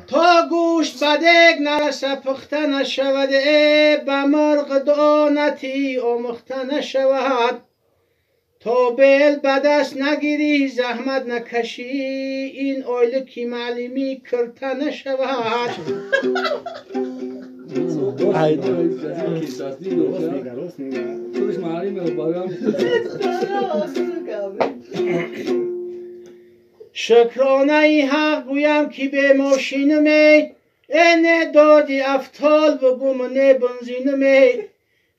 تا گوشت بدک نرسه پخته نشود به مرغ دانتی آمخته نشود تا بیل به دست نگیری زحمت نکشی این اویل که معلمی کرته نشود شکرانه ای حق گویم که به ماشینمی نه دادی افتال بگوم نه بنزینمی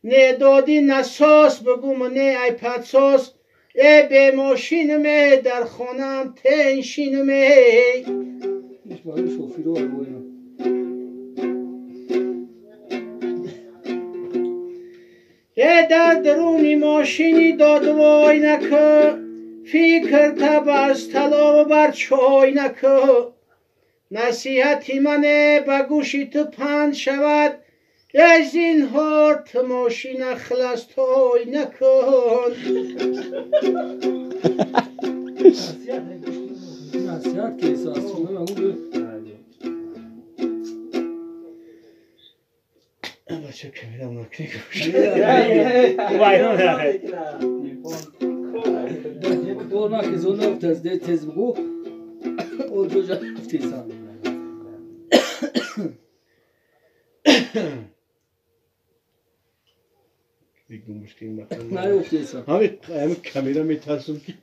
نه دادی نساس بگوم نه ای پدساس ای به ماشینمی در خانم تنشینمی ای در درونی ماشینی داد وای نکه فکر تب از طلا و بر چای نکه نصیحتی منه به گوشی تو پند شود ای زینهار تو ماشین خلاص توی نکن نصیحت که احساس کنم بچه کمیدم نکنی گوشی دور که زونه افتاز ده تز بگو او جو جا افتیسان دیگه مشکل نه افتیسان همه کمیدم میترسم که